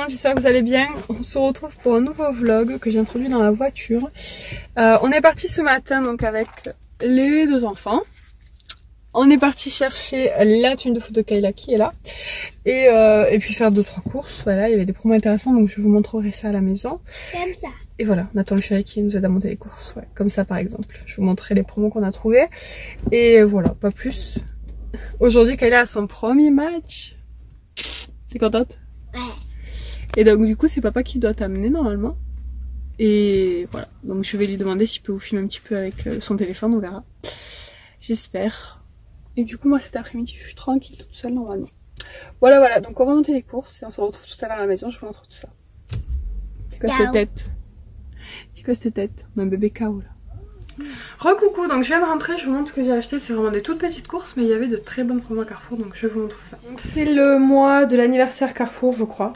monde, j'espère que vous allez bien. On se retrouve pour un nouveau vlog que j'ai introduit dans la voiture. On est parti ce matin donc avec les deux enfants. On est parti chercher la tenue de foot de Kayla qui est là. Et puis faire 2-3 courses. Voilà, il y avait des promos intéressants donc je vous montrerai ça à la maison. Comme ça. Et voilà, on attend le chéri qui nous aide à monter les courses. Ouais, comme ça par exemple. Je vous montrerai les promos qu'on a trouvés. Et voilà, pas plus. Aujourd'hui Kayla a son premier match. T'es contente? Ouais. Et donc du coup c'est papa qui doit t'amener normalement. Et voilà, donc je vais lui demander s'il peut vous filmer un petit peu avec son téléphone, on verra. J'espère. Et du coup moi cet après-midi je suis tranquille toute seule normalement. Voilà, donc on va monter les courses et on se retrouve tout à l'heure à la maison, je vous montre tout ça. C'est quoi cette tête? C'est quoi cette tête? On a un bébé KO là. Recoucou, donc je viens de rentrer, je vous montre ce que j'ai acheté, c'est vraiment des toutes petites courses mais il y avait de très bonnes promos à Carrefour donc je vous montre ça. C'est le mois de l'anniversaire Carrefour je crois,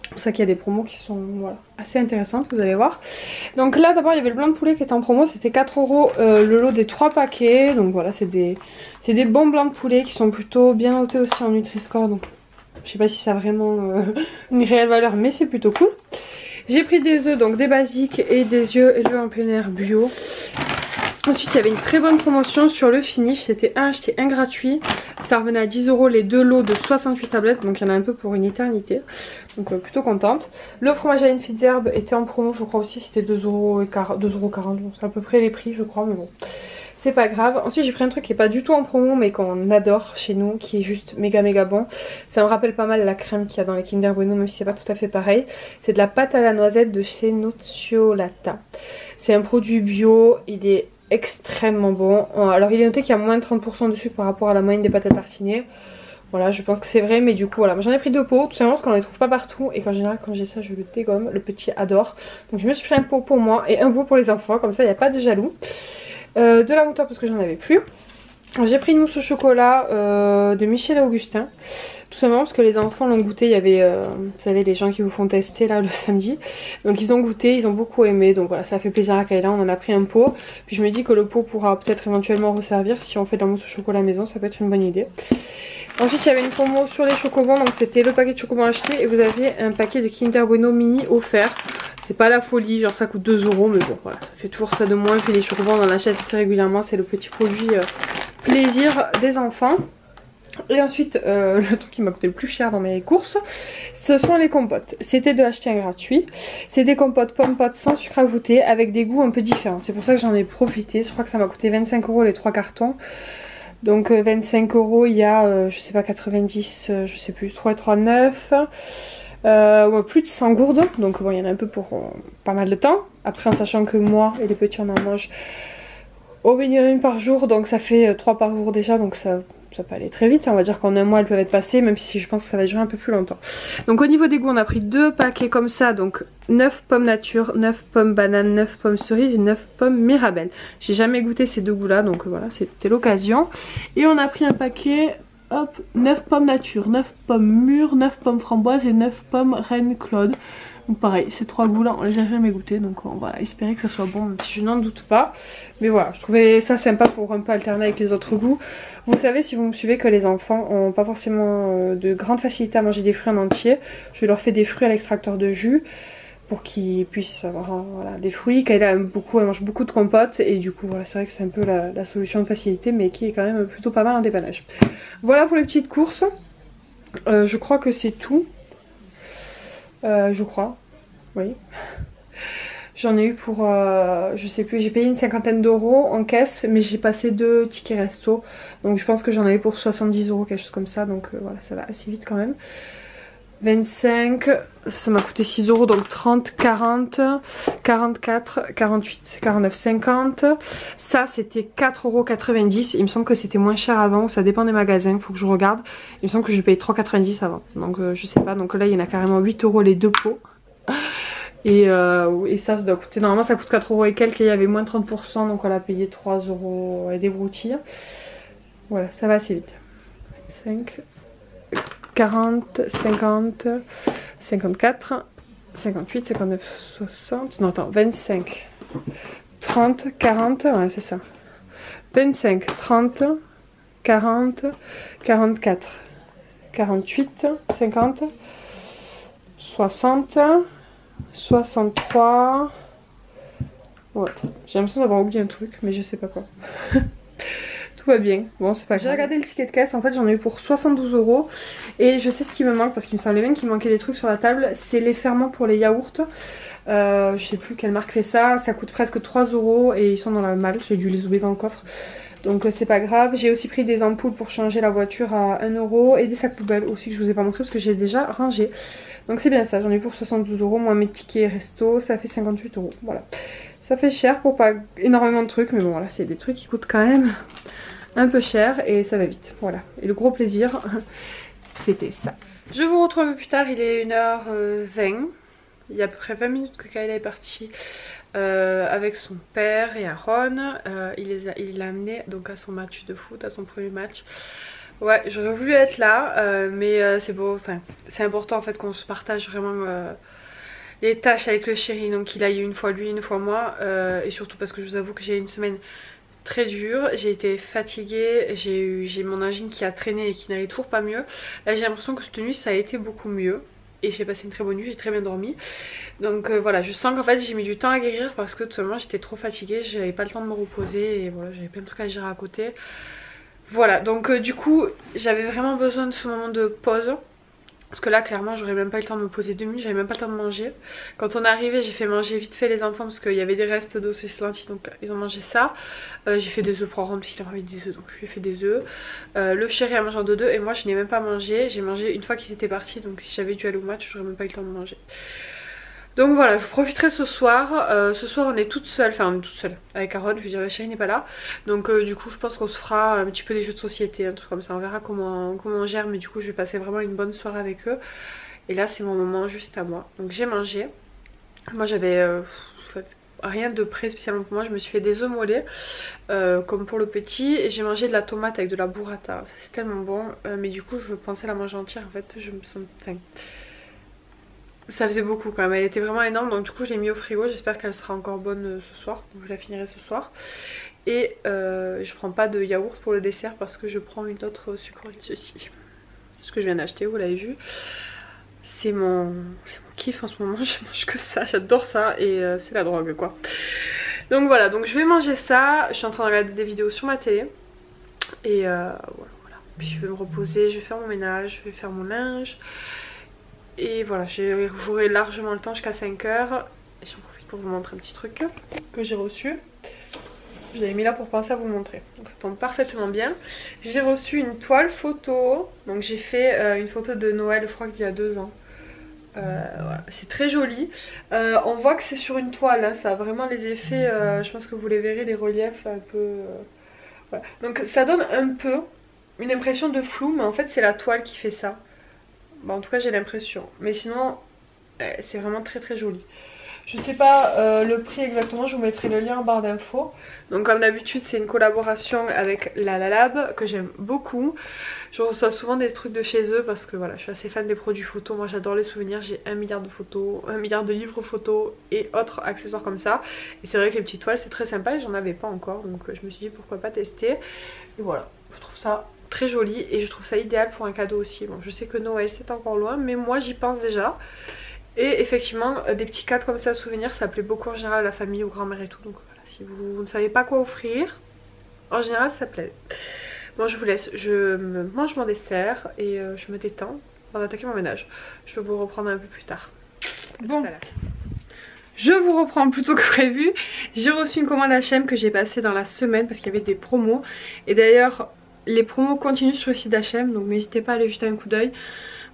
c'est pour ça qu'il y a des promos qui sont voilà, assez intéressantes, vous allez voir. Donc là d'abord il y avait le blanc de poulet qui était en promo, c'était 4 € le lot des 3 paquets, donc voilà c'est des bons blancs de poulet qui sont plutôt bien notés aussi en Nutri-Score, donc je sais pas si ça a vraiment une réelle valeur mais c'est plutôt cool. J'ai pris des œufs, donc des basiques et des œufs élevés en plein air bio. Ensuite il y avait une très bonne promotion sur le finish, c'était un acheté un gratuit. Ça revenait à 10 € les deux lots de 68 tablettes, donc il y en a un peu pour une éternité. Donc plutôt contente. Le fromage à une fines herbes était en promo je crois aussi, c'était 2,40 €, c'est à peu près les prix je crois mais bon. C'est pas grave. Ensuite j'ai pris un truc qui est pas du tout en promo mais qu'on adore chez nous, qui est juste méga bon. Ça me rappelle pas mal la crème qu'il y a dans les Kinder Bueno même si c'est pas tout à fait pareil. C'est de la pâte à la noisette de chez Nocciolata. C'est un produit bio, il est extrêmement bon. Alors il est noté qu'il y a moins de 30% de sucre par rapport à la moyenne des pâtes à tartiner. Voilà, je pense que c'est vrai, mais du coup voilà, j'en ai pris 2 pots, tout simplement parce qu'on ne les trouve pas partout et qu'en général quand j'ai ça je le dégomme, le petit adore. Donc je me suis pris un pot pour moi et un pot pour les enfants, comme ça il n'y a pas de jaloux. De la moutarde parce que j'en avais plus. J'ai pris une mousse au chocolat de Michel Augustin. Tout simplement parce que les enfants l'ont goûté, il y avait, vous savez, les gens qui vous font tester là le samedi. Donc ils ont goûté, ils ont beaucoup aimé, donc voilà, ça a fait plaisir à Kayla, on en a pris un pot. Puis je me dis que le pot pourra peut-être éventuellement resservir si on fait de la mousse au chocolat maison, ça peut être une bonne idée. Ensuite il y avait une promo sur les chocobons, donc c'était le paquet de chocobons acheté et vous aviez un paquet de Kinder Bueno mini offert. C'est pas la folie, genre ça coûte 2 € mais bon voilà, ça fait toujours ça de moins. Puis les chocobons on en achète assez régulièrement, c'est le petit produit plaisir des enfants. Et ensuite le truc qui m'a coûté le plus cher dans mes courses, ce sont les compotes. C'était de acheter un gratuit. C'est des compotes pommes potes sans sucre ajouté avec des goûts un peu différents. C'est pour ça que j'en ai profité. Je crois que ça m'a coûté 25 € les 3 cartons. Donc 25 € il y a je sais pas 90, je sais plus, 3,39 €. Plus de 100 gourdes. Donc bon il y en a un peu pour pas mal de temps. Après en sachant que moi et les petits on en mange au minimum une par jour. Donc ça fait 3 par jour déjà. Donc ça peut aller très vite, on va dire qu'en un mois elles peuvent être passées, même si je pense que ça va durer un peu plus longtemps. Donc au niveau des goûts on a pris 2 paquets comme ça, donc 9 pommes nature, 9 pommes banane, 9 pommes cerises et 9 pommes mirabelle. J'ai jamais goûté ces deux goûts là, donc voilà, c'était l'occasion. Et on a pris un paquet, hop, 9 pommes nature, 9 pommes mûres, 9 pommes framboises et 9 pommes reine Claude. Donc pareil, ces 3 goûts là on les a jamais goûtés, donc on va espérer que ça soit bon même si je n'en doute pas. Mais voilà, je trouvais ça sympa pour un peu alterner avec les autres goûts. Vous savez si vous me suivez que les enfants ont pas forcément de grande facilité à manger des fruits en entier. Je leur fais des fruits à l'extracteur de jus pour qu'ils puissent avoir voilà, des fruits. Kayla aime beaucoup, elle mange beaucoup de compotes et du coup voilà, c'est vrai que c'est un peu la solution de facilité mais qui est quand même plutôt pas mal en dépannage. Voilà pour les petites courses. Je crois que c'est tout. Je crois, oui. J'en ai eu pour, je sais plus, j'ai payé une 50aine d'euros en caisse, mais j'ai passé 2 tickets resto. Donc je pense que j'en avais pour 70 €, quelque chose comme ça. Donc voilà, ça va assez vite quand même. 25, ça m'a coûté 6 €, donc 30, 40, 44, 48, 49, 50. Ça c'était 4,90 €. Il me semble que c'était moins cher avant, ça dépend des magasins, il faut que je regarde. Il me semble que j'ai payé 3,90 € avant, donc je sais pas. Donc là il y en a carrément 8 € les deux pots. Et ça doit coûter, normalement ça coûte 4 € et quelques, et il y avait moins de 30%, donc on a payé 3 € et des broutilles. Voilà, ça va assez vite. 5, 40, 50, 54, 58, 59, 60, non attends, 25, 30, 40, ouais c'est ça. 25, 30, 40, 44, 48, 50, 60, 63. Ouais, j'ai l'impression d'avoir oublié un truc, mais je sais pas quoi. Tout va bien, bon c'est pas grave. J'ai regardé le ticket de caisse, en fait j'en ai eu pour 72 €. Et je sais ce qui me manque, parce qu'il me semblait bien qu'il manquait des trucs sur la table. C'est les ferments pour les yaourts. Je sais plus quelle marque fait ça. Ça coûte presque 3 € et ils sont dans la malle. J'ai dû les oublier dans le coffre. Donc c'est pas grave. J'ai aussi pris des ampoules pour changer la voiture à 1 € et des sacs poubelles aussi que je vous ai pas montré parce que j'ai déjà rangé. Donc c'est bien ça, j'en ai eu pour 72 €. Moi mes tickets resto ça fait 58 €. Voilà. Ça fait cher pour pas énormément de trucs, mais bon voilà, c'est des trucs qui coûtent quand même un peu cher et ça va vite. Voilà. Et le gros plaisir, c'était ça. Je vous retrouve un peu plus tard, il est 1h20. Il y a à peu près 20 minutes que Kayla est partie avec son père et Aaron. Il l'a amené donc à son match de foot, à son premier match. Ouais, j'aurais voulu être là, mais c'est beau. Enfin, c'est important en fait qu'on se partage vraiment les tâches avec le chéri. Donc il aille une fois lui, une fois moi. Et surtout parce que je vous avoue que j'ai une semaine très dure, j'ai été fatiguée, j'ai mon angine qui a traîné et qui n'allait toujours pas mieux. Là j'ai l'impression que cette nuit ça a été beaucoup mieux et j'ai passé une très bonne nuit, j'ai très bien dormi. Donc voilà, je sens qu'en fait j'ai mis du temps à guérir parce que tout simplement j'étais trop fatiguée, j'avais pas le temps de me reposer et voilà, j'avais plein de trucs à gérer à côté. Voilà, donc du coup j'avais vraiment besoin de ce moment de pause. Parce que là clairement j'aurais même pas eu le temps de me poser 2 minutes, j'avais même pas le temps de manger. Quand on est arrivé j'ai fait manger vite fait les enfants parce qu'il y avait des restes d'eau saucisse lentilles, donc ils ont mangé ça. J'ai fait des œufs pour rendre parce qu'il leur avait des œufs, donc je lui ai fait des œufs. Le chéri a mangé en 2-2 et moi je n'ai même pas mangé. J'ai mangé une fois qu'ils étaient partis, donc si j'avais dû aller au match j'aurais même pas eu le temps de manger. Donc voilà, je profiterai ce soir. Ce soir on est toute seule, enfin on est toute seule avec Aaron, je veux dire le chéri n'est pas là. Donc du coup je pense qu'on se fera un petit peu des jeux de société, un truc comme ça, on verra comment on gère. Mais du coup je vais passer vraiment une bonne soirée avec eux. Et là c'est mon moment juste à moi. Donc j'ai mangé. Moi j'avais rien de près spécialement pour moi, je me suis fait des œufs mollets comme pour le petit. Et j'ai mangé de la tomate avec de la burrata, c'est tellement bon. Mais du coup je pensais la manger entière en fait, je me sens... Enfin, ça faisait beaucoup quand même, elle était vraiment énorme, donc du coup je l'ai mis au frigo, j'espère qu'elle sera encore bonne ce soir, donc je la finirai ce soir. Et je prends pas de yaourt pour le dessert parce que je prends une autre sucrerie de ceci. Ce que je viens d'acheter, vous l'avez vu. C'est mon kiff en ce moment, je mange que ça, j'adore ça et c'est la drogue quoi. Donc voilà, donc je vais manger ça, je suis en train de regarder des vidéos sur ma télé. Et voilà. Puis je vais me reposer, je vais faire mon ménage, je vais faire mon linge. Et voilà, j'aurai largement le temps jusqu'à 5 h. Et j'en profite pour vous montrer un petit truc que j'ai reçu. Je l'avais mis là pour penser à vous le montrer. Donc ça tombe parfaitement bien. J'ai reçu une toile photo. Donc j'ai fait une photo de Noël, je crois qu'il y a 2 ans. Voilà. C'est très joli. On voit que c'est sur une toile, hein. Ça a vraiment les effets, je pense que vous les verrez, les reliefs là, un peu... Voilà. Donc ça donne un peu une impression de flou, mais en fait c'est la toile qui fait ça. Bah, en tout cas j'ai l'impression, mais sinon c'est vraiment très très joli. Je sais pas le prix exactement, je vous mettrai le lien en barre d'infos. Donc comme d'habitude c'est une collaboration avec La La Lab que j'aime beaucoup. Je reçois souvent des trucs de chez eux parce que voilà, je suis assez fan des produits photos. Moi j'adore les souvenirs, j'ai 1 milliard de photos, 1 milliard de livres photos et autres accessoires comme ça. Et c'est vrai que les petites toiles c'est très sympa et j'en avais pas encore, donc je me suis dit pourquoi pas tester. Et voilà, je trouve ça très joli et je trouve ça idéal pour un cadeau aussi. Bon, je sais que Noël c'est encore loin, mais moi j'y pense déjà. Et effectivement des petits cadres comme ça souvenirs ça plaît beaucoup en général à la famille, aux grands-mères et tout. Donc voilà, si vous ne savez pas quoi offrir, en général ça plaît. Bon, je vous laisse, je mange mon dessert et je me détends avant d'attaquer mon ménage. Je vais vous reprendre un peu plus tard. Bon, je vous reprends plus tôt que prévu. J'ai reçu une commande H&M que j'ai passée dans la semaine parce qu'il y avait des promos. Et d'ailleurs les promos continuent sur le site H&M, donc n'hésitez pas à aller jeter un coup d'œil.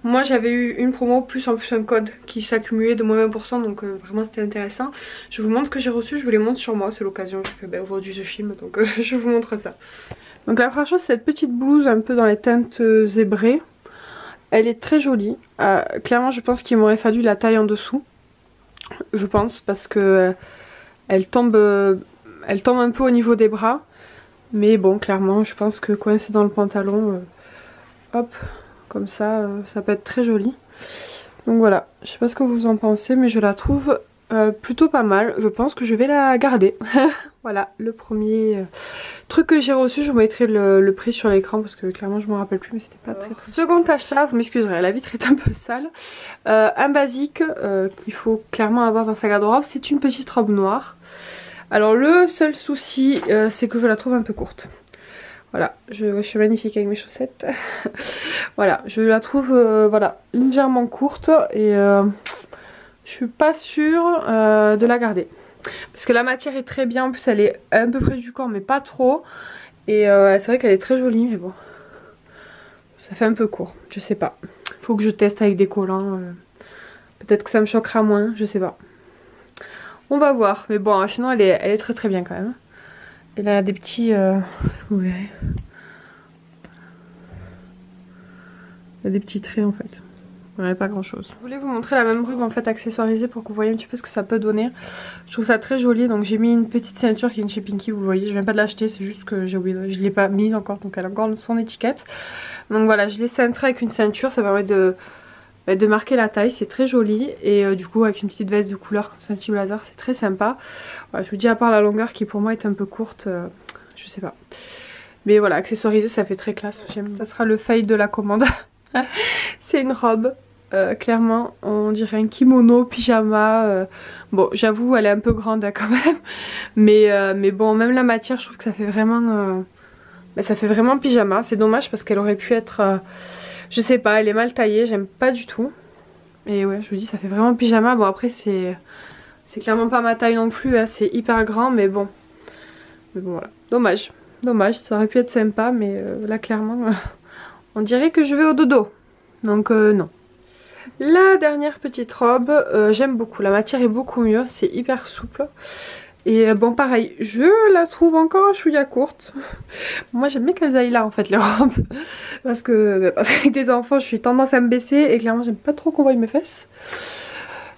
Moi j'avais eu une promo plus en plus un code qui s'accumulait de moins 20%, donc vraiment c'était intéressant. Je vous montre ce que j'ai reçu, je vous les montre sur moi, c'est l'occasion vu que aujourd'hui je filme, donc je vous montre ça. Donc la première chose c'est cette petite blouse un peu dans les teintes zébrées. Elle est très jolie, clairement je pense qu'il m'aurait fallu la taille en dessous. Je pense parce que elle tombe un peu au niveau des bras. Mais bon, clairement, je pense que coincé dans le pantalon, hop, comme ça, ça peut être très joli. Donc voilà, je sais pas ce que vous en pensez, mais je la trouve plutôt pas mal. Je pense que je vais la garder. Voilà, le premier Truc que j'ai reçu, je vous mettrai le prix sur l'écran parce que clairement je me rappelle plus, mais c'était pas très. Second achat, vous m'excuserez, la vitre est un peu sale. Un basique qu'il faut clairement avoir dans sa garde-robe, c'est une petite robe noire. Alors le seul souci, c'est que je la trouve un peu courte. Voilà, je suis magnifique avec mes chaussettes. Voilà, je la trouve voilà, légèrement courte et je suis pas sûre de la garder. Parce que la matière est très bien, en plus elle est un peu près du corps mais pas trop. Et c'est vrai qu'elle est très jolie mais bon, ça fait un peu court, je sais pas. Faut que je teste avec des collants, peut-être que ça me choquera moins, je sais pas. On va voir, mais bon sinon elle est très très bien quand même. Elle a des petits, vous verrez. Il y a des petits traits en fait. Il n'y avait pas grand chose. Je voulais vous montrer la même robe en fait accessoirisée pour que vous voyez un petit peu ce que ça peut donner. Je trouve ça très joli, donc j'ai mis une petite ceinture qui est une chez Pinky, vous voyez, je viens pas de l'acheter, c'est juste que j'ai oublié, je l'ai pas mise encore, donc elle a encore son étiquette. Donc voilà, je l'ai cintrée avec une ceinture, ça permet de marquer la taille, c'est très joli. Et du coup avec une petite veste de couleur comme ça, un petit blazer, c'est très sympa. Voilà, je vous dis à part la longueur qui pour moi est un peu courte, je sais pas. Mais voilà, accessorisé ça fait très classe, j'aime. Ça sera le fail de la commande. C'est une robe. Clairement on dirait un kimono, pyjama, bon j'avoue elle est un peu grande hein, quand même, mais bon même la matière je trouve que ça fait vraiment ça fait vraiment pyjama. C'est dommage parce qu'elle aurait pu être je sais pas, elle est mal taillée, j'aime pas du tout. Et ouais je vous dis ça fait vraiment pyjama. Bon après c'est clairement pas ma taille non plus hein, c'est hyper grand mais bon voilà, dommage, ça aurait pu être sympa mais là clairement on dirait que je vais au dodo, donc non. La dernière petite robe, j'aime beaucoup, la matière est beaucoup mieux, c'est hyper souple. Et bon pareil, je la trouve encore un chouïa courte. Moi j'aime bien qu'elles aillent là en fait les robes. Parce qu'avec des enfants je suis tendance à me baisser et clairement j'aime pas trop qu'on voie mes fesses.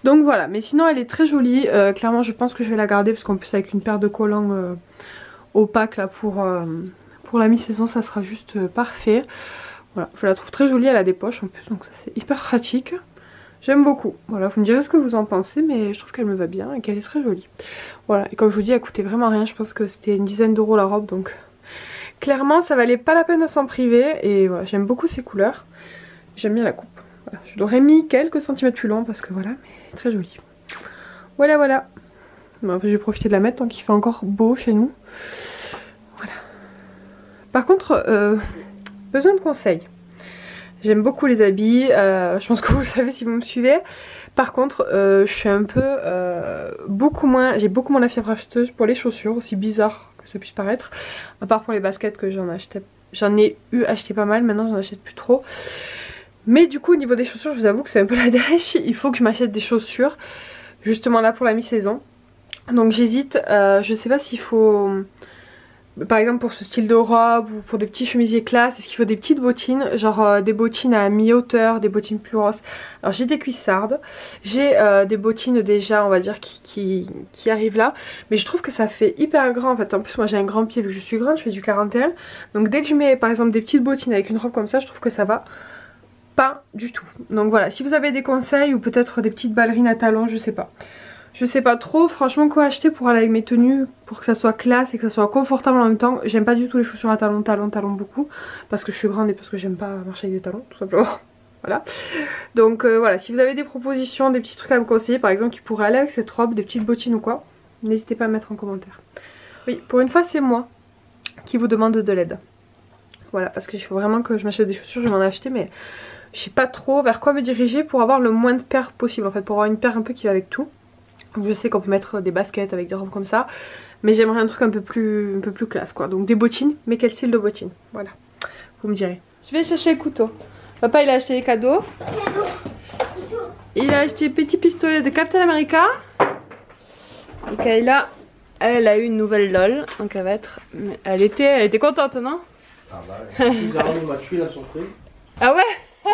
Donc voilà, mais sinon elle est très jolie, clairement je pense que je vais la garder parce qu'en plus avec une paire de collants opaques là pour la mi-saison ça sera juste parfait. Voilà, je la trouve très jolie, elle a des poches en plus donc ça c'est hyper pratique. J'aime beaucoup, voilà, vous me direz ce que vous en pensez mais je trouve qu'elle me va bien et qu'elle est très jolie. Voilà, et comme je vous dis elle coûtait vraiment rien, je pense que c'était une dizaine d'euros la robe donc clairement ça valait pas la peine de s'en priver. Et voilà, j'aime beaucoup ces couleurs, j'aime bien la coupe. Voilà, je l'aurais mis quelques centimètres plus long parce que voilà, mais très jolie. Voilà. Bon, je vais profiter de la mettre tant qu'il fait encore beau chez nous. Voilà. Par contre, besoin de conseils. J'aime beaucoup les habits, je pense que vous le savez si vous me suivez. Par contre, je suis un peu j'ai beaucoup moins la fièvre acheteuse pour les chaussures, aussi bizarre que ça puisse paraître. À part pour les baskets que j'en ai eu acheté pas mal, maintenant j'en achète plus trop. Mais du coup au niveau des chaussures, je vous avoue que c'est un peu la dèche. Il faut que je m'achète des chaussures, justement là pour la mi-saison. Donc j'hésite, je sais pas s'il faut... Par exemple pour ce style de robe ou pour des petits chemisiers classe, est-ce qu'il faut des petites bottines, genre des bottines à mi-hauteur, des bottines plus grosses. Alors j'ai des cuissardes, j'ai des bottines déjà on va dire qui arrivent là, mais je trouve que ça fait hyper grand en fait. En plus moi j'ai un grand pied vu que je suis grande, je fais du 41, donc dès que je mets par exemple des petites bottines avec une robe comme ça, je trouve que ça va pas du tout. Donc voilà, si vous avez des conseils ou peut-être des petites ballerines à talons, je sais pas. Je sais pas trop franchement quoi acheter pour aller avec mes tenues, pour que ça soit classe et que ça soit confortable en même temps. J'aime pas du tout les chaussures à talons beaucoup, parce que je suis grande et parce que j'aime pas marcher avec des talons tout simplement. Voilà. Donc voilà, si vous avez des propositions, des petits trucs à me conseiller par exemple qui pourraient aller avec cette robe, des petites bottines ou quoi, n'hésitez pas à mettre en commentaire. Oui, pour une fois c'est moi qui vous demande de l'aide. Voilà, parce qu'il faut vraiment que je m'achète des chaussures, je vais m'en acheter mais je sais pas trop vers quoi me diriger pour avoir le moins de paires possible en fait, pour avoir une paire un peu qui va avec tout. Je sais qu'on peut mettre des baskets avec des robes comme ça, mais j'aimerais un truc un peu plus classe quoi. Donc des bottines, mais quel style de bottines? Voilà, vous me direz. Je vais chercher le couteau. Papa il a acheté les cadeaux. Il a acheté petit pistolet de Captain America. Et Kayla, elle a eu une nouvelle LOL, donc elle va être... Elle était contente non? Ah bah ouais, m'a tué la surprise. Ah ouais. Mais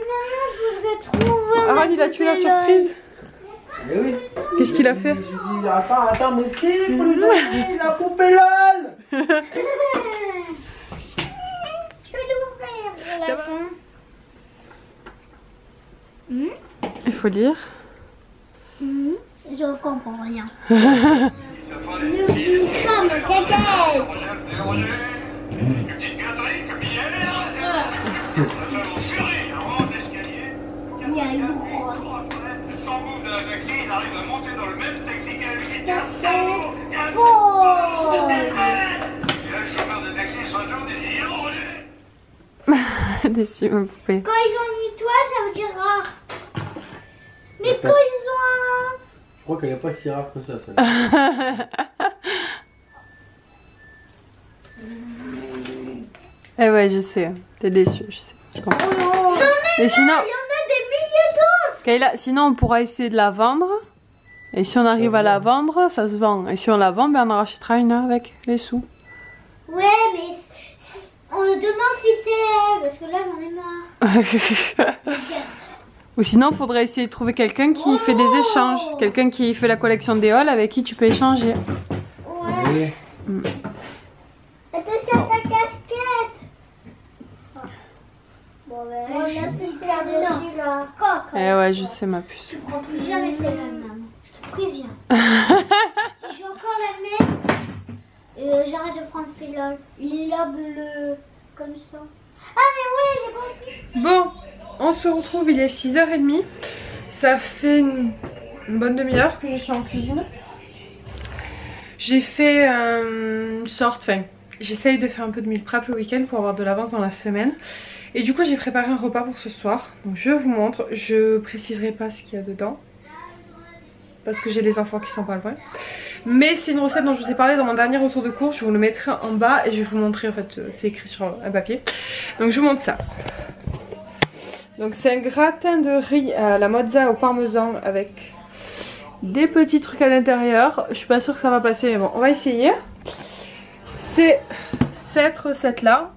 maman, je voudrais trouver. Aaron il a tué la surprise. Mais oui. Qu'est-ce qu'il a fait? J'ai dit attends mais si, faut lui donner, il a coupé LOL. Je vais l'ouvrir pour la fin. Il faut lire. Je comprends rien. Le putain, mais caquette. Une petite gâterie comme hier. Nous furie, on rentre l'escalier. Il y a une Son bouffe d'un taxi, il arrive à monter dans le même taxi qu'elle. Il c'est Et là, faux. le chauffeur de taxi se retourne et dit non, Roger. Déçu, ma poupée. Quand ils ont une étoile, ça veut dire rare. Mais quand ils ont Je crois qu'elle est pas si rare que ça, celle-là. Eh ouais, je sais. T'es déçu, je sais. Je comprends. Oh, Et sinon, il y en a des milliers d'autres. Kayla, sinon on pourra essayer de la vendre. Et si on arrive à la vendre, ça se vend. Et si on la vend, ben on en rachètera une avec les sous. Ouais, mais on me demande si c'est parce que là j'en ai marre. Ou sinon, il faudrait essayer de trouver quelqu'un qui fait des échanges. Quelqu'un qui fait la collection des halls avec qui tu peux échanger. Ouais. Oui. Attention à ta casquette. Bon, ben, là c'est par-dessus là. Eh ouais, je sais, ma puce. Tu prends plus jamais celle-là, maman. Je te préviens. Si j'ai encore la même, j'arrête de prendre celle-là. La bleue, comme ça. Ah, mais ouais, j'ai compris. Bon, on se retrouve, il est 6h30. Ça fait une bonne demi-heure que je suis en cuisine. J'ai fait une sorte, enfin, j'essaye de faire un peu de meal prep le week-end pour avoir de l'avance dans la semaine. Et du coup, j'ai préparé un repas pour ce soir. Donc je vous montre, je préciserai pas ce qu'il y a dedans. Parce que j'ai les enfants qui sont pas loin. Mais c'est une recette dont je vous ai parlé dans mon dernier retour de course. Je vous le mettrai en bas et je vais vous montrer, en fait, c'est écrit sur un papier. Donc je vous montre ça. Donc c'est un gratin de riz à la mozza au parmesan avec des petits trucs à l'intérieur. Je suis pas sûre que ça va passer, mais bon, on va essayer. C'est cette recette là.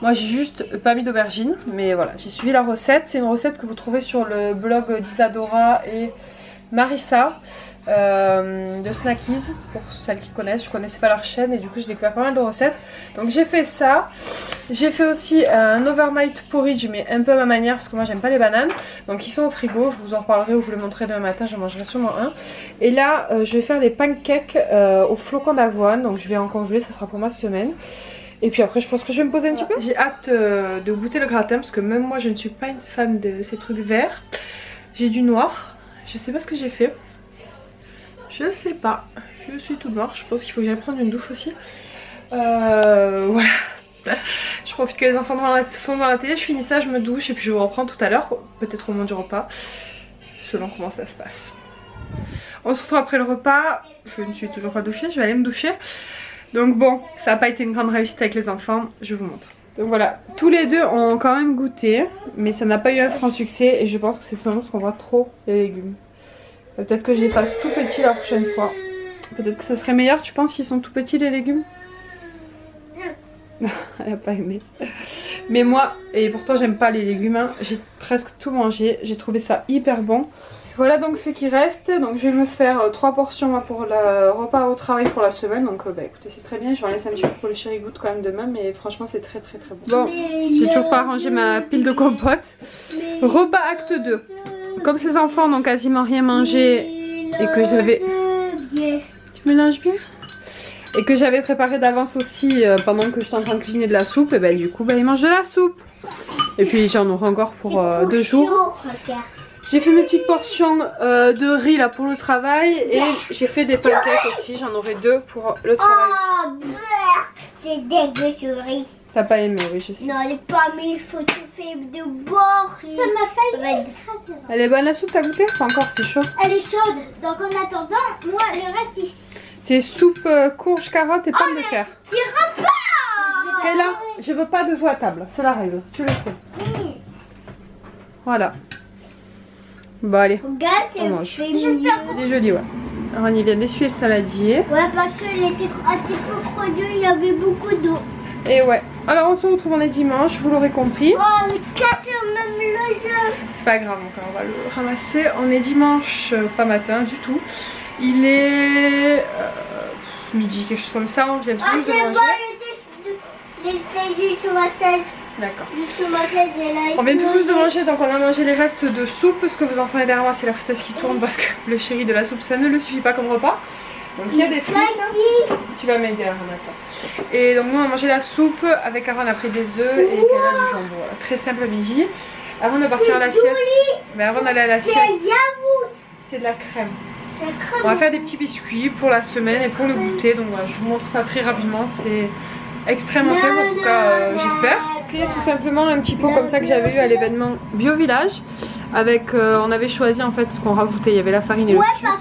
Moi j'ai juste pas mis d'aubergine, mais voilà, j'ai suivi la recette. C'est une recette que vous trouvez sur le blog d'Isadora et Marissa de Snackies, pour celles qui connaissent. Je connaissais pas leur chaîne et du coup j'ai découvert pas mal de recettes. Donc j'ai fait ça. J'ai fait aussi un overnight porridge, mais un peu à ma manière parce que moi j'aime pas les bananes. Donc ils sont au frigo, je vous en reparlerai ou je vous les montrerai demain matin, j'en mangerai sûrement un. Et là je vais faire des pancakes au flocon d'avoine, donc je vais en congeler, ça sera pour ma semaine. Et puis après je pense que je vais me poser un petit peu. J'ai hâte de goûter le gratin parce que même moi je ne suis pas une fan de ces trucs verts. J'ai du noir, je sais pas ce que j'ai fait. Je sais pas, je suis tout noir, je pense qu'il faut que j'aille prendre une douche aussi. Voilà. Je profite que les enfants sont dans la télé, je finis ça, je me douche et puis je vous reprends tout à l'heure, peut-être au moment du repas, selon comment ça se passe. On se retrouve après le repas, je ne suis toujours pas douchée, je vais aller me doucher. Donc bon, ça n'a pas été une grande réussite avec les enfants, je vous montre. Donc voilà, tous les deux ont quand même goûté, mais ça n'a pas eu un franc succès et je pense que c'est tout simplement parce qu'on voit trop les légumes. Peut-être que je les fasse tout petits la prochaine fois. Peut-être que ça serait meilleur, tu penses, s'ils sont tout petits les légumes? Elle a pas aimé. Mais moi, et pourtant j'aime pas les légumes, hein, j'ai presque tout mangé, j'ai trouvé ça hyper bon. Voilà donc ce qui reste, donc je vais me faire 3 portions moi, pour le repas au travail pour la semaine. Donc bah écoutez, c'est très bien, je vais en laisser un petit peu pour le chéri goût quand même demain, mais franchement c'est très très très bon. Bon, j'ai toujours pas rangé ma pile de compote. Repas acte 2. Comme ces enfants n'ont quasiment rien mangé et que j'avais... Tu mélanges bien? Et que j'avais préparé d'avance aussi pendant que j'étais en train de cuisiner de la soupe, et ben du coup bah, ils mangent de la soupe. Et puis j'en aurai encore pour 2 jours. J'ai fait mes petites portions de riz là pour le travail et j'ai fait des pancakes aussi, j'en aurai 2 pour le travail aussi. C'est dégueu ce riz. T'as pas aimé, oui je sais. Non, elle est pas, mais il faut tout faire de bord. Ça m'a failli. Elle est bonne la soupe, t'as goûté? Pas encore, c'est chaud. Elle est chaude, donc en attendant, moi je reste ici. C'est soupe courge, carotte et pommes de terre. Tire pas. Kayla, je veux pas de jouer à table, c'est la règle, tu le sais. Oui. Voilà. Bon allez, Regarde, on mange. c'est mignon. Il est joli, ouais. Alors on y vient d'essuyer le saladier. Ouais, parce qu'il était un petit peu creux, il y avait beaucoup d'eau. Et ouais, alors on se retrouve, on est dimanche, vous l'aurez compris. Oh, elle casse même le jeu. C'est pas grave encore, on va le ramasser. On est dimanche, pas matin du tout. Il est midi, quelque chose comme ça, on vient tout juste de manger. Les juste sur ma chaise. D'accord. Juste sur ma chaise, elle a On vient tout juste de manger, donc on a mangé les restes de soupe. Ce que vous en faites derrière moi, c'est la friteuse qui tourne parce que le chéri de la soupe, ça ne le suffit pas comme repas. Donc il y a des frites. Hein. Tu vas m'aider Aaron, d'accord. Et donc nous on a mangé la soupe avec Aaron après des œufs et Kayla du jambon. Voilà. Très simple midi. Avant de partir à la sieste. Mais avant d'aller à la sieste. C'est de la crème. On va faire des petits biscuits pour la semaine et pour le goûter. Donc voilà, je vous montre ça très rapidement. C'est extrêmement simple en tout cas, j'espère. C'est tout simplement un petit pot comme ça que j'avais eu à l'événement Bio Village. Avec, on avait choisi en fait ce qu'on rajoutait. Il y avait la farine et le sucre.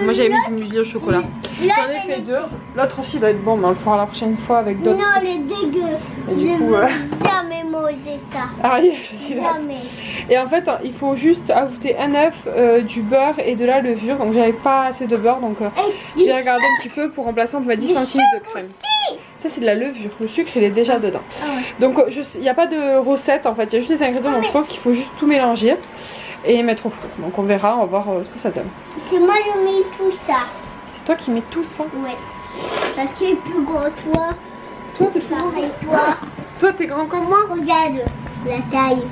Moi j'avais mis du muesli au chocolat. J'en ai fait 2. L'autre aussi doit être bon, mais on le fera la prochaine fois avec d'autres. Non, le dégueu. Et du coup, jamais manger ça. Ah oui, je suis là. Et en fait, il faut juste ajouter un œuf, du beurre et de la levure. Donc j'avais pas assez de beurre, donc j'ai regardé un petit peu pour remplacer. On peut mettre 10 centilitres de crème. Ça c'est de la levure, le sucre il est déjà dedans. Donc il n'y a pas de recette en fait, il y a juste des ingrédients. Donc je pense qu'il faut juste tout mélanger et mettre au four. Donc on verra, on va voir ce que ça donne. C'est moi qui mets tout ça. C'est toi qui mets tout ça? Ouais. Parce qu'il est plus gros toi. Toi t'es plus grand. Toi t'es grand comme moi? Regarde la taille.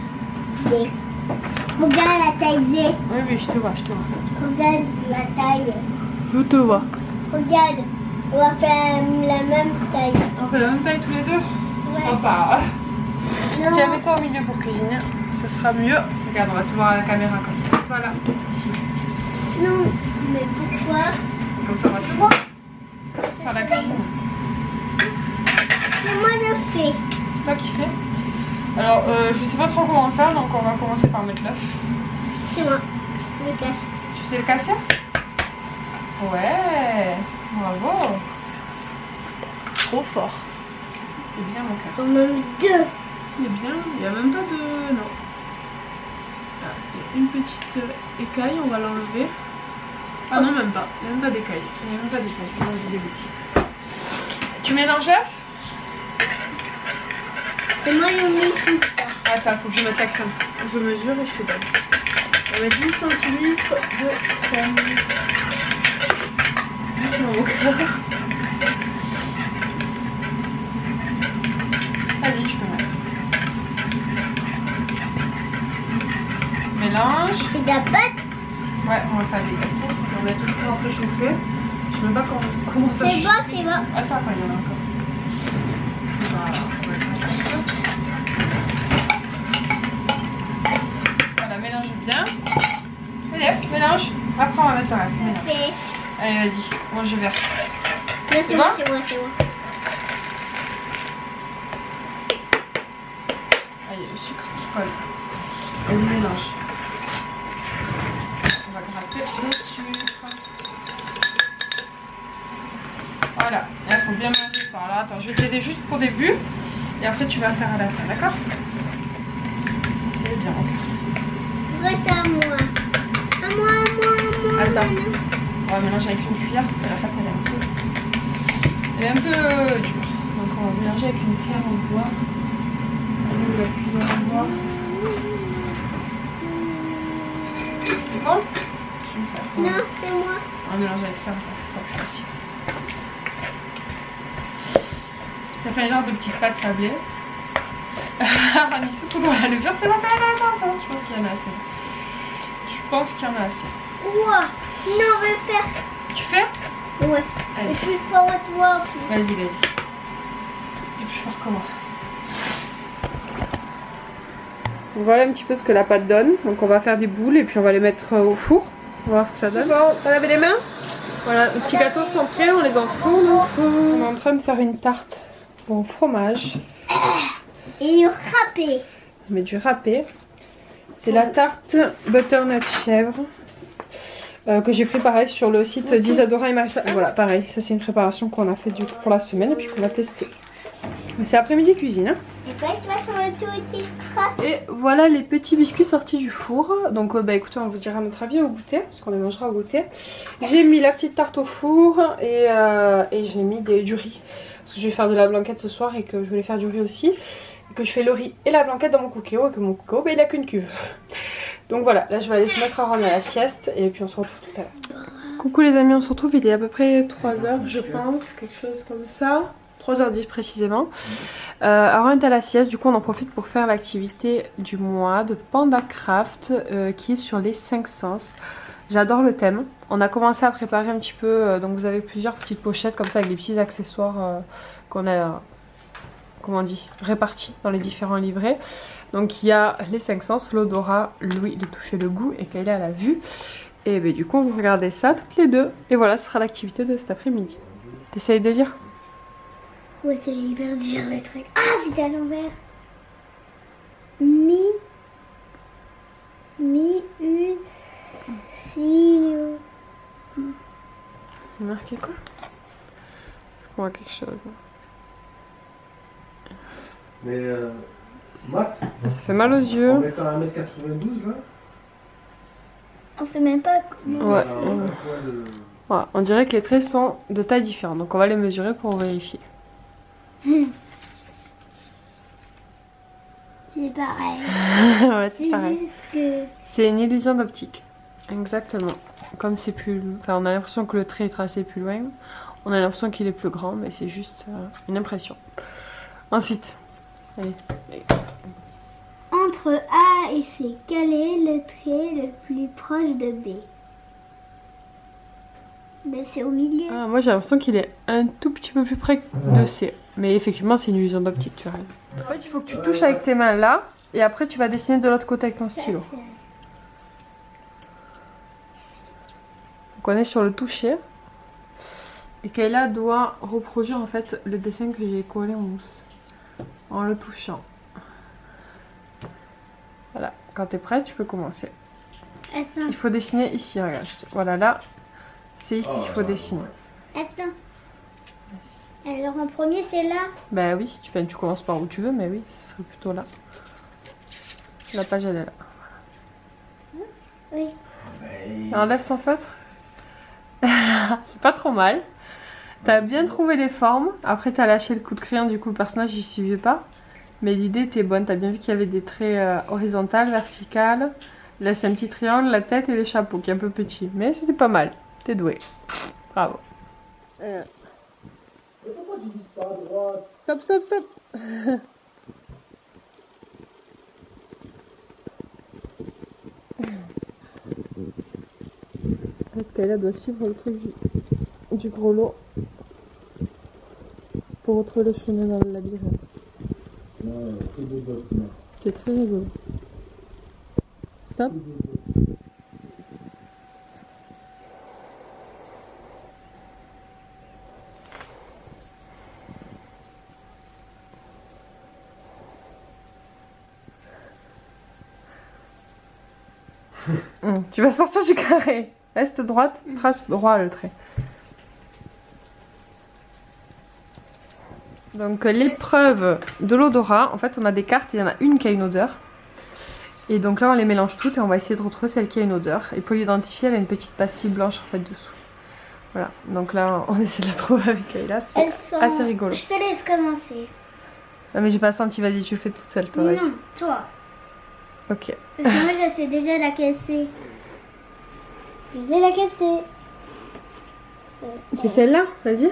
Regarde la taille. Oui oui je te vois, je te vois. Regarde la taille. Je te vois. Regarde, on va faire la même taille. On fait la même taille tous les deux? Ouais. Oh bah. Non. Tiens, mets-toi au milieu pour cuisiner, ça sera mieux. Regarde, on va te voir à la caméra comme ça. Toi là, ici. Non, mais pourquoi? Comme ça on va te voir. Faire la cuisine. C'est moi le fais. C'est toi qui fais? Alors, je sais pas trop comment le faire, donc on va commencer par mettre l'œuf. C'est moi, le casse. Tu sais le casser? Ouais, bravo. Trop fort. C'est bien mon cœur. On en met 2. Il est bien, il n'y a même pas de... non. Ah, il y a une petite écaille, on va l'enlever. Ah non, même pas. Il n'y a même pas d'écaille. Il n'y a même pas d'écaille. On va enlever des bêtises. Tu mélanges l'œuf? Et moi je mets tout ça. Attends, faut que je mette la crème. Je mesure et je te donne. On met 10 centilitres de crème. Mon cœur. Vas-y, tu peux mettre. Mélange. Je fais de la pâte. Ouais, on va faire des gâteaux. On a tout le four un peu chauffé. Je sais même pas comment ça C'est chauffe. bon, c'est bon. Attends, il y en a encore. Voilà, on va faire ça. Voilà, mélange bien. Allez, mélange. Après, on va mettre le reste. Mélange. Ok. Allez, vas-y, moi je verse. Non, c'est bon? moi, c'est moi, c'est moi. Allez, le sucre qui colle. Vas-y, mélange. On va gratter le sucre. Voilà, là, il faut bien mélanger par là. Attends, je vais t'aider juste pour début. Et après, tu vas faire à la fin, d'accord? C'est bien, ok. Reste à moi. À moi, à moi, à moi. Attends. On va mélanger avec une cuillère parce que la pâte elle est un peu dure. Donc on va mélanger avec une cuillère en bois. Allez, où la cuillère en bois? C'est bon? Non, c'est moi. On va mélanger avec ça, ce sera plus facile. Ça fait un genre de petite pâte sablée. Rani sous tout dans la levure, c'est bon, c'est bon. Je pense qu'il y en a assez. Je pense qu'il y en a assez. Ouah. Non, on va le faire. Tu fais? Ouais. Allez. Et plus fort à toi aussi. Vas-y, vas-y. T'es plus fort que moi. Voilà un petit peu ce que la pâte donne. Donc on va faire des boules et puis on va les mettre au four. On va voir ce que ça donne. Bon, t'as lavé les mains? Voilà, les petits gâteaux sont prêts, on les enfourne. On est en train de faire une tarte au fromage. Et râpé. On met du râpé. C'est la tarte butternut chèvre. Que j'ai préparé sur le site d'Isadora et Marissa. Voilà, pareil, ça c'est une préparation qu'on a fait pour la semaine et puis qu'on va tester. C'est après-midi cuisine. Hein. Et puis tu vas sur le tout tes crasses. Et voilà les petits biscuits sortis du four. Donc bah écoutez, on vous dira notre avis au goûter, parce qu'on les mangera au goûter. J'ai mis la petite tarte au four et j'ai mis du riz. Parce que je vais faire de la blanquette ce soir et que je voulais faire du riz aussi. Et que je fais le riz et la blanquette dans mon cookéo et que mon cookéo, bah, il a qu'une cuve. Donc voilà, là je vais aller se mettre à rendre à la sieste et puis on se retrouve tout à l'heure. Coucou les amis, on se retrouve, il est à peu près 3h je pense, quelque chose comme ça. 3h10 précisément. Aaron est à la sieste, du coup on en profite pour faire l'activité du mois de Panda Craft qui est sur les 5 sens. J'adore le thème. On a commencé à préparer un petit peu, donc vous avez plusieurs petites pochettes comme ça avec des petits accessoires qu'on a, comment on dit, répartis dans les différents livrets. Donc il y a les 5 sens, l'odorat, l'ouïe, le toucher, le goût et Kayla l'a vu. Et ben, du coup on va regarder ça toutes les deux. Et voilà, ce sera l'activité de cet après-midi. T'essayes de lire? Ouais, c'est hyper dur le truc. Ah, c'était à l'envers. Mi, u, si. Il est marqué quoi? Est-ce qu'on voit quelque chose là? Mais Matt, Ça fait mal aux yeux. en mettant 1m92 là. On sait même pas comment. Ouais. Alors, quoi, le- Voilà, on dirait que les traits sont de taille différente. Donc on va les mesurer pour vérifier. C'est pareil. Ouais, c'est C'est pareil. juste que. C'est une illusion d'optique. Exactement. Comme c'est plus... Enfin, on a l'impression que le trait est tracé plus loin. On a l'impression qu'il est plus grand, mais c'est juste une impression. Ensuite, allez. Entre A et C, quel est le trait le plus proche de B? Ben, c'est au milieu. Ah, moi j'ai l'impression qu'il est un tout petit peu plus près de C. Mais effectivement, c'est une illusion d'optique, tu as raison. En fait, il faut que tu touches avec tes mains là, et après tu vas dessiner de l'autre côté avec ton stylo. Donc on est sur le toucher. Et Kayla doit reproduire en fait le dessin que j'ai collé en mousse. En le touchant. Voilà, quand tu es prête, tu peux commencer. Attends, Il faut dessiner ici, regarde. Voilà, là, c'est ici qu'il faut dessiner. attends. Alors en premier, c'est là. Bah oui, tu commences par où tu veux, mais oui, ce serait plutôt là. La page, elle est là. Oui. Enlève ton feutre. C'est pas trop mal. T'as bien trouvé les formes. Après, t'as lâché le coup de crayon, du coup, le personnage, il suivait pas. Mais l'idée était bonne. T'as bien vu qu'il y avait des traits horizontales, verticales. Là, c'est un petit triangle, la tête et les chapeaux, qui est un peu petit. Mais c'était pas mal. T'es doué. Bravo. Stop, stop, stop. Peut-être qu'elle doit suivre le truc du gros lot pour retrouver le chemin dans le labyrinthe. C'est très rigolo. Stop. Tu vas sortir du carré. Reste droite, trace droit le trait. Donc l'épreuve de l'odorat, en fait on a des cartes et il y en a une qui a une odeur. Et donc là on les mélange toutes et on va essayer de retrouver celle qui a une odeur. Et pour l'identifier, elle a une petite pastille blanche en fait dessous. Voilà, donc là on essaie de la trouver avec Kayla, c'est assez rigolo. Je te laisse commencer. Non mais j'ai pas senti, vas-y tu le fais toute seule toi, vas-y. Non, toi. Ok. Parce que moi je sais déjà laquelle c'est. Je sais laquelle c'est. C'est celle-là, vas-y.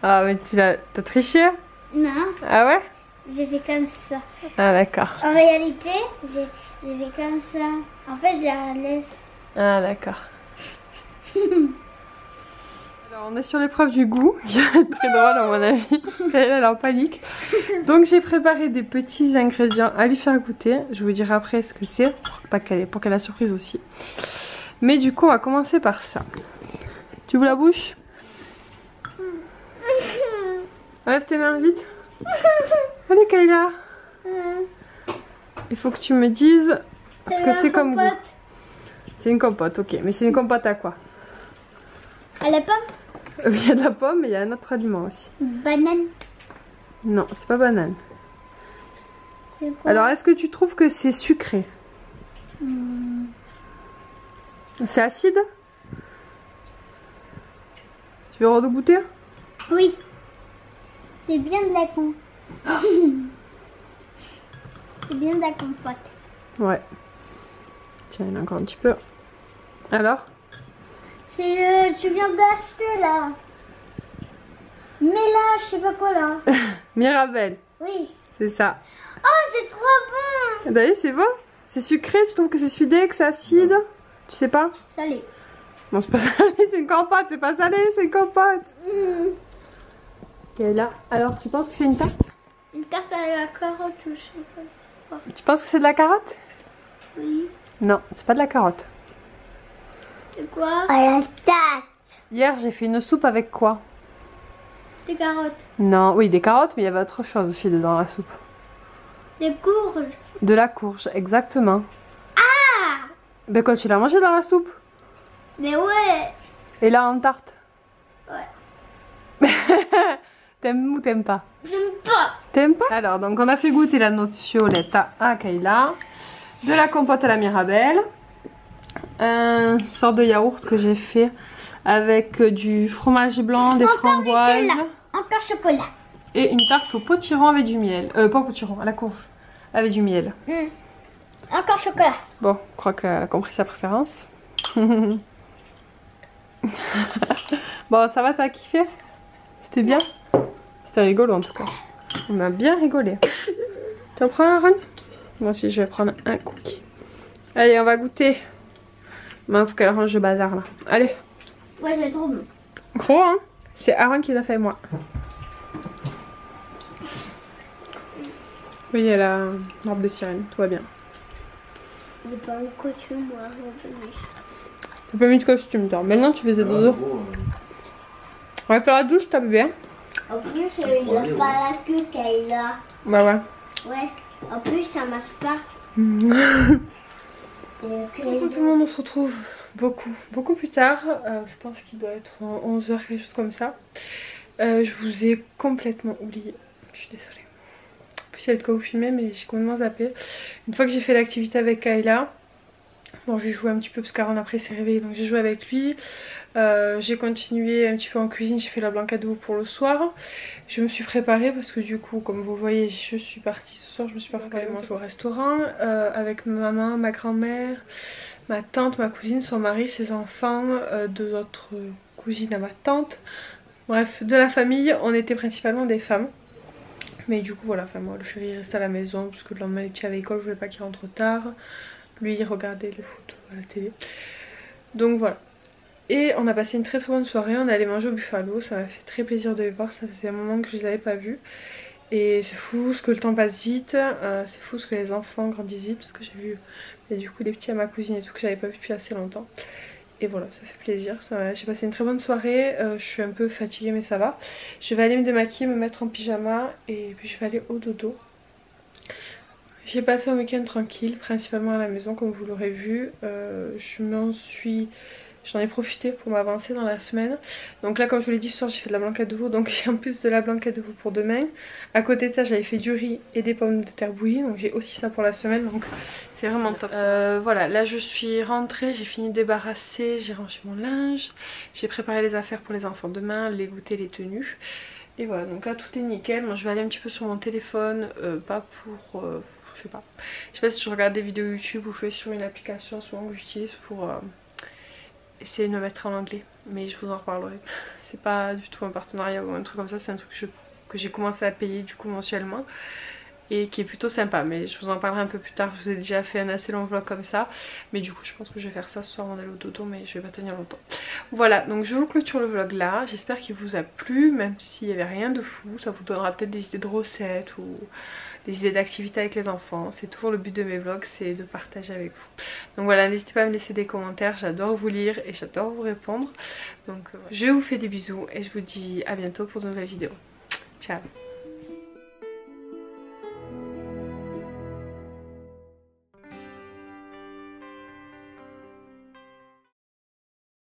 Ah mais t'as triché? Non, Ah ouais? j'ai fait comme ça. Ah d'accord. En réalité, j'ai fait comme ça. En fait, je la laisse. Ah d'accord. Alors on est sur l'épreuve du goût, qui va être très drôle à mon avis. Elle est en panique. Donc j'ai préparé des petits ingrédients à lui faire goûter. Je vous dirai après ce que c'est, pour qu'elle ait la surprise aussi. Mais du coup on va commencer par ça. Tu ouvres la bouche? Enlève tes mains vite. Allez Kayla. Il faut que tu me dises ce que c'est comme goût. C'est une compote, ok. Mais c'est une compote à quoi? À la pomme? Il y a de la pomme mais il y a un autre aliment aussi. Banane. Non, c'est pas banane. C'est quoi? Alors est-ce que tu trouves que c'est sucré? C'est acide? Tu veux regoûter? Oui. C'est bien de la compote. C'est bien de la compote. Ouais. Tiens, il y en a encore un petit peu. Alors? C'est le... Tu viens d'acheter là. Mais là, je sais pas quoi là. Mirabelle, Oui. c'est ça. Oh, c'est trop bon. D'ailleurs, c'est bon? C'est sucré? Tu trouves que c'est sudé, que c'est acide? Tu sais pas? Salé. Non, c'est pas salé, c'est une compote, c'est pas salé, c'est une compote. Et là, alors tu penses que c'est une tarte? Une tarte à la carotte ou je sais pas. Tu penses que c'est de la carotte? Oui. Non, c'est pas de la carotte. C'est quoi? À la tarte. Hier, j'ai fait une soupe avec quoi? Des carottes. Non, oui, des carottes, mais il y avait autre chose aussi dedans la soupe. Des courges. De la courge, exactement. Ah! Ben quoi, tu l'as mangé dans la soupe? Mais ouais. Et là, en tarte? Ouais. T'aimes ou t'aimes pas? J'aime pas. T'aimes pas? Alors, donc on a fait goûter la nocciolette à Kayla, de la compote à la Mirabelle, une sorte de yaourt que j'ai fait avec du fromage blanc, des framboises Encore chocolat. et une tarte au potiron avec du miel. Pas au potiron, à la courge, avec du miel. Encore chocolat. Bon, je crois qu'elle a compris sa préférence. Bon, ça va, t'as kiffé? C'était bien? C'était rigolo en tout cas. On a bien rigolé. Tu en prends un, Ron? Moi aussi, je vais prendre un cookie. Allez, on va goûter. Il faut qu'elle range le bazar là. Allez. Ouais, c'est trop bon. Gros, hein? C'est Aaron qui l'a fait, moi. Oui, il y a la robe de sirène, tout va bien. J'ai pas un costume, moi. T'as pas mis de costume, toi. Maintenant, tu faisais dodo. On va faire la douche, t'as bébé. En plus, il a pas la queue qu'elle a. Bah ouais. Ouais. En plus, ça masse pas. Coucou tout le monde, on se retrouve beaucoup plus tard. Je pense qu'il doit être 11h, quelque chose comme ça. Je vous ai complètement oublié. Je suis désolée. En plus, il y a de quoi vous filmer, mais j'ai complètement zappé. Une fois que j'ai fait l'activité avec Kayla, bon, j'ai joué un petit peu parce qu'Aaron après s'est réveillé, donc j'ai joué avec lui. J'ai continué un petit peu en cuisine, j'ai fait la blanquette d'eau pour le soir. Je me suis préparée parce que du coup, comme vous le voyez, je suis partie ce soir, je me suis préparée manger au restaurant avec ma maman, ma grand-mère, ma tante, ma cousine, son mari, ses enfants, deux autres cousines à ma tante. Bref, de la famille, on était principalement des femmes. Mais du coup voilà, enfin moi le chéri restait à la maison parce que le lendemain les petits avaient école, je voulais pas qu'il rentre tard. Lui il regardait le foot à la télé. Donc voilà. Et on a passé une très bonne soirée, on est allé manger au Buffalo, ça m'a fait très plaisir de les voir, ça faisait un moment que je les avais pas vus. Et c'est fou ce que le temps passe vite, c'est fou ce que les enfants grandissent vite parce que j'ai vu du coup des petits à ma cousine et tout que j'avais pas vu depuis assez longtemps. Et voilà, ça fait plaisir, j'ai passé une très bonne soirée, je suis un peu fatiguée mais ça va. Je vais aller me démaquiller, me mettre en pyjama et puis je vais aller au dodo. J'ai passé un week-end tranquille, principalement à la maison comme vous l'aurez vu. J'en ai profité pour m'avancer dans la semaine. Donc là comme je vous l'ai dit ce soir j'ai fait de la blanquette de veau. Donc j'ai en plus de la blanquette de veau pour demain. À côté de ça j'avais fait du riz et des pommes de terre bouillies. Donc j'ai aussi ça pour la semaine. Donc c'est vraiment top. Voilà, là je suis rentrée, j'ai fini de débarrasser, j'ai rangé mon linge. J'ai préparé les affaires pour les enfants demain, les goûters, les tenues. Et voilà, donc là tout est nickel. Moi je vais aller un petit peu sur mon téléphone, pas pour... je sais pas si je regarde des vidéos YouTube ou je vais sur une application souvent que j'utilise pour... essayer de me mettre en anglais, mais je vous en reparlerai. C'est pas du tout un partenariat ou un truc comme ça, c'est un truc que j'ai commencé à payer du coup mensuellement et qui est plutôt sympa, mais je vous en parlerai un peu plus tard. Je vous ai déjà fait un assez long vlog comme ça, mais du coup je pense que je vais faire ça ce soir avant d'aller au dodo, mais je vais pas tenir longtemps. Voilà, donc je vous clôture le vlog là, j'espère qu'il vous a plu, même s'il y avait rien de fou, ça vous donnera peut-être des idées de recettes ou des idées d'activités avec les enfants. C'est toujours le but de mes vlogs, c'est de partager avec vous. Donc voilà, n'hésitez pas à me laisser des commentaires, j'adore vous lire et j'adore vous répondre. Donc je vous fais des bisous et je vous dis à bientôt pour de nouvelles vidéos. Ciao.